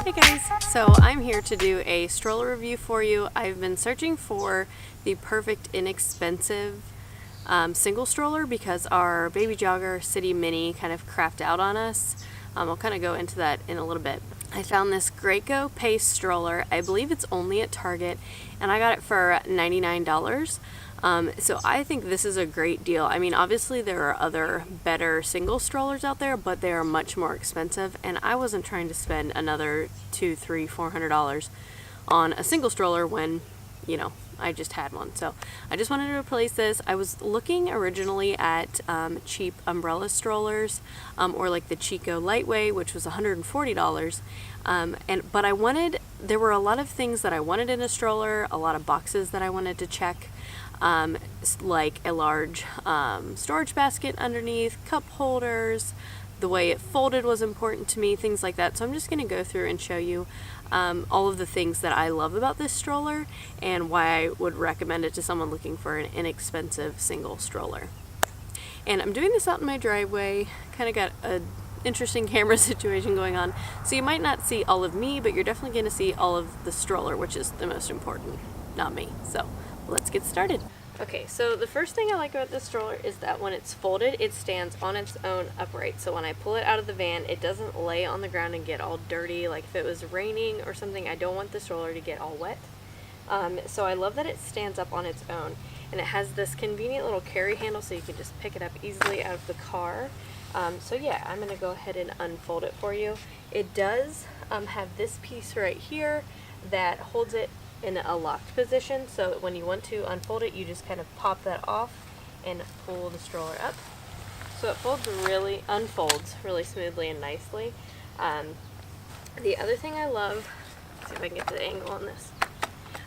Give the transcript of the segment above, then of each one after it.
Hey guys, so I'm here to do a stroller review for you. I've been searching for the perfect inexpensive single stroller because our Baby Jogger City Mini kind of crapped out on us. I'll kind of go into that in a little bit. I found this Graco Pace Stroller. I believe it's only at Target, and I got it for $99. So I think this is a great deal. I mean, obviously there are other better single strollers out there, but they are much more expensive, and I wasn't trying to spend another $200, $300, $400 on a single stroller when, you know, I just had one. So I just wanted to replace this. I was looking originally at cheap umbrella strollers, or like the Chico Lightweight, which was $140. But there were a lot of things that I wanted in a stroller, a lot of boxes that I wanted to check. Like a large storage basket underneath, cup holders, the way it folded was important to me, things like that. So I'm just going to go through and show you all of the things that I love about this stroller and why I would recommend it to someone looking for an inexpensive single stroller. And I'm doing this out in my driveway, kind of got an interesting camera situation going on, so you might not see all of me, but you're definitely going to see all of the stroller, which is the most important, not me. So let's get started. Okay, so the first thing I like about this stroller is that when it's folded, it stands on its own upright. So when I pull it out of the van, it doesn't lay on the ground and get all dirty. Like if it was raining or something, I don't want the stroller to get all wet. So I love that it stands up on its own. And it has this convenient little carry handle so you can just pick it up easily out of the car. So yeah, I'm going to go ahead and unfold it for you. It does have this piece right here that holds it in a locked position, so when you want to unfold it, you just kind of pop that off and pull the stroller up. So it unfolds really smoothly and nicely. The other thing I love, let's see if I can get to the angle on this,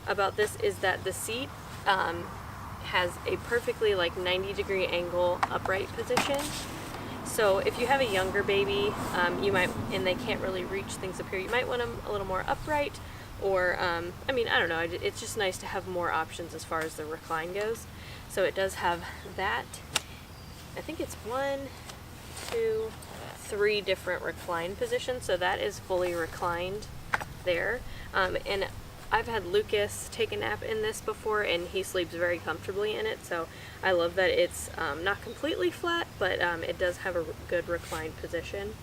about this is that the seat has a perfectly like 90-degree angle upright position. So if you have a younger baby, and they can't really reach things up here, you might want them a little more upright. Or, I mean, I don't know, it's just nice to have more options as far as the recline goes. So it does have that. I think it's 1, 2, 3 different recline positions, so that is fully reclined there. And I've had Lucas take a nap in this before, and he sleeps very comfortably in it, so I love that it's not completely flat, but it does have a good reclined position.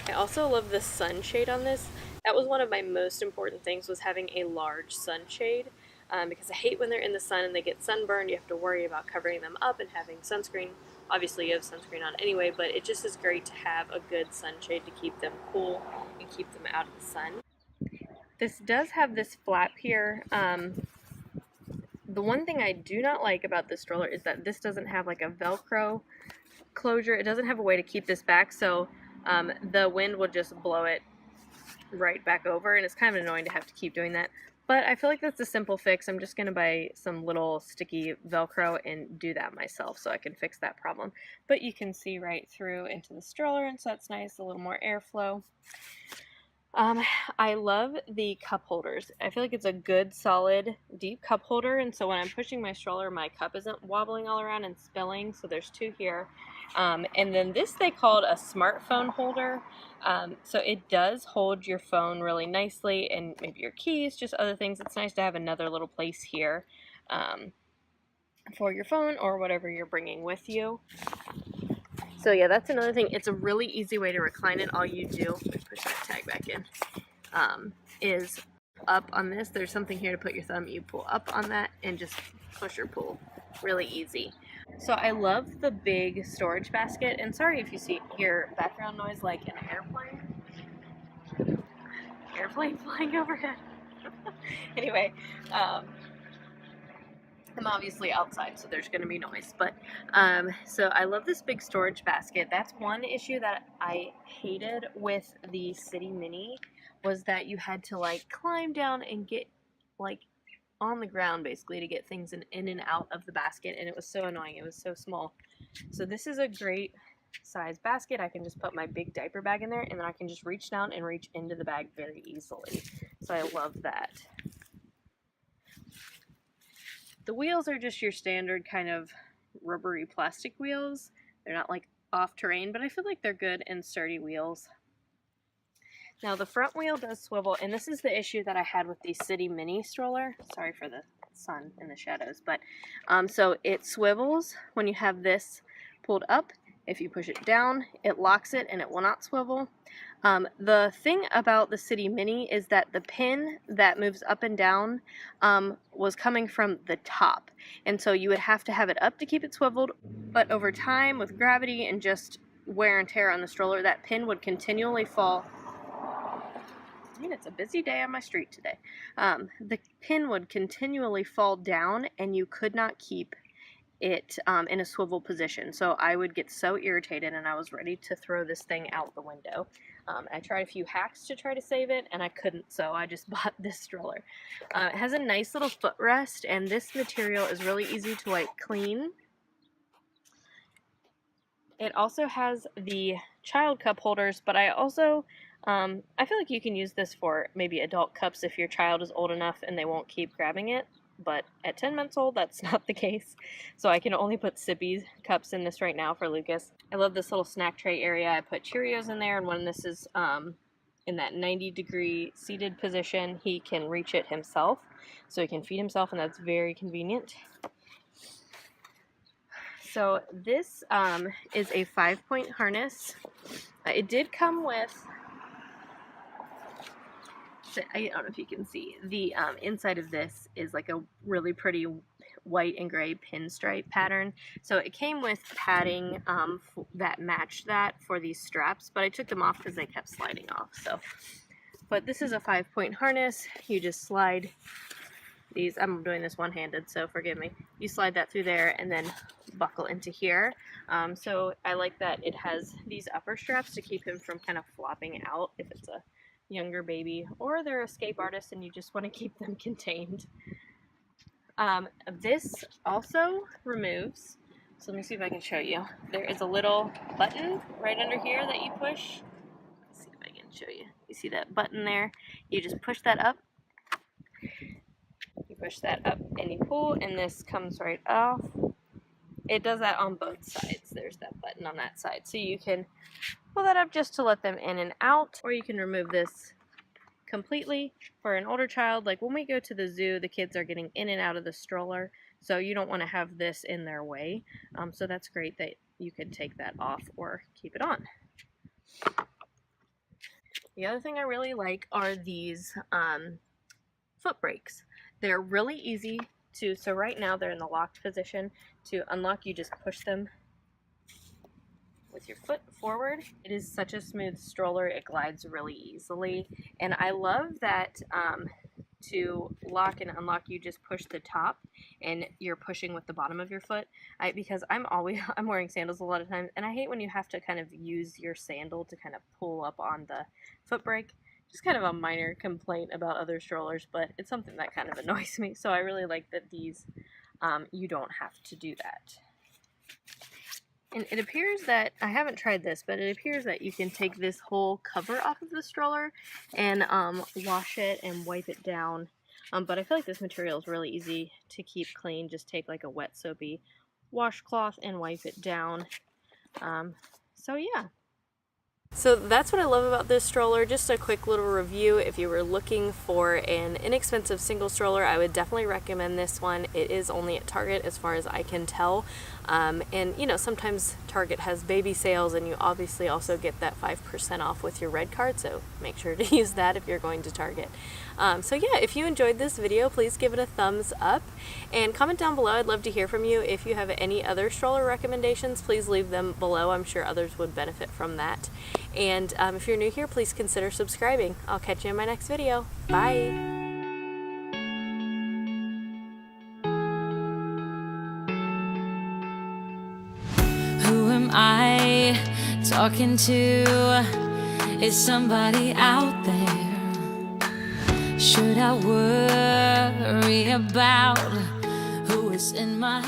I also love the sunshade on this. That was one of my most important things, was having a large sunshade, because I hate when they're in the sun and they get sunburned. You have to worry about covering them up and having sunscreen. Obviously you have sunscreen on anyway, but it just is great to have a good sunshade to keep them cool and keep them out of the sun. This does have this flap here. The one thing I do not like about this stroller is that this doesn't have like a Velcro closure. It doesn't have a way to keep this back, so the wind will just blow it right back over, and it's kind of annoying to have to keep doing that. But I feel like that's a simple fix. I'm just going to buy some little sticky Velcro and do that myself so I can fix that problem. But you can see right through into the stroller, and so that's nice, a little more airflow. I love the cup holders. I feel like it's a good, solid, deep cup holder, and so when I'm pushing my stroller, my cup isn't wobbling all around and spilling, so there's 2 here. And then this they called a smartphone holder. So it does hold your phone really nicely, and maybe your keys, just other things. It's nice to have another little place here for your phone or whatever you're bringing with you. So yeah, that's another thing. It's a really easy way to recline it. All you do, let me push that tag back in, is up on this. There's something here to put your thumb. You pull up on that and just push or pull. Really easy. So I love the big storage basket. And sorry if you hear background noise like an airplane flying overhead. Anyway, I'm obviously outside, so there's going to be noise, but so I love this big storage basket. That's one issue that I hated with the City Mini, was that you had to like climb down and get like on the ground basically to get things in and out of the basket, and it was so annoying. It was so small. So this is a great size basket. I can just put my big diaper bag in there, and then I can just reach down and reach into the bag very easily. So I love that. The wheels are just your standard kind of rubbery plastic wheels. They're not like off-terrain, but I feel like they're good and sturdy wheels. Now the front wheel does swivel, and this is the issue that I had with the City Mini stroller. Sorry for the sun in the shadows, but so it swivels when you have this pulled up. If you push it down, it locks it and it will not swivel. The thing about the City Mini is that the pin that moves up and down was coming from the top, and so you would have to have it up to keep it swiveled, but over time with gravity and just wear and tear on the stroller, that pin would continually fall. I mean, it's a busy day on my street today. The pin would continually fall down and you could not keep it in a swivel position. So I would get so irritated and I was ready to throw this thing out the window. I tried a few hacks to try to save it and I couldn't, so I just bought this stroller. It has a nice little footrest, and this material is really easy to wipe clean. It also has the child cup holders, but I also I feel like you can use this for maybe adult cups if your child is old enough and they won't keep grabbing it. But at 10 months old, that's not the case. So I can only put sippy cups in this right now for Lucas. I love this little snack tray area. I put Cheerios in there, and when this is in that 90-degree seated position, he can reach it himself. So he can feed himself, and that's very convenient. So this is a 5-point harness. It did come with, I don't know if you can see, the inside of this is like a really pretty white and gray pinstripe pattern. So it came with padding that matched that for these straps, but I took them off because they kept sliding off. So, but this is a 5-point harness. You just slide these, I'm doing this one-handed, so forgive me. You slide that through there and then buckle into here. So I like that it has these upper straps to keep him from kind of flopping out if it's a younger baby, or they're escape artists and you just want to keep them contained. This also removes, so let me see if I can show you. There is a little button right under here that you push. Let's see if I can show you. You see that button there? You just push that up. You push that up and you pull, and this comes right off. It does that on both sides. There's that button on that side. So you can pull that up just to let them in and out, or you can remove this completely for an older child. Like when we go to the zoo, the kids are getting in and out of the stroller, so you don't want to have this in their way. So that's great that you can take that off or keep it on. The other thing I really like are these foot brakes. They're really easy to, so right now they're in the locked position. To unlock, you just push them with your foot forward. It is such a smooth stroller. It glides really easily, and I love that to lock and unlock, you just push the top and you're pushing with the bottom of your foot. Because I'm wearing sandals a lot of times, and I hate when you have to kind of use your sandal to kind of pull up on the foot brake. Just kind of a minor complaint about other strollers, but it's something that kind of annoys me. So I really like that these, you don't have to do that. And it appears that, I haven't tried this, but it appears that you can take this whole cover off of the stroller and wash it and wipe it down. But I feel like this material is really easy to keep clean. Just take like a wet soapy washcloth and wipe it down. So yeah. So that's what I love about this stroller. Just a quick little review. If you were looking for an inexpensive single stroller, I would definitely recommend this one. It is only at Target as far as I can tell. And you know, sometimes Target has baby sales, and you obviously also get that 5% off with your red card, so make sure to use that if you're going to Target. So yeah, if you enjoyed this video, please give it a thumbs up and comment down below. I'd love to hear from you. If you have any other stroller recommendations, please leave them below. I'm sure others would benefit from that. And if you're new here, please consider subscribing. I'll catch you in my next video. Bye! Who am I talking to? Is somebody out there? Should I worry about who is in my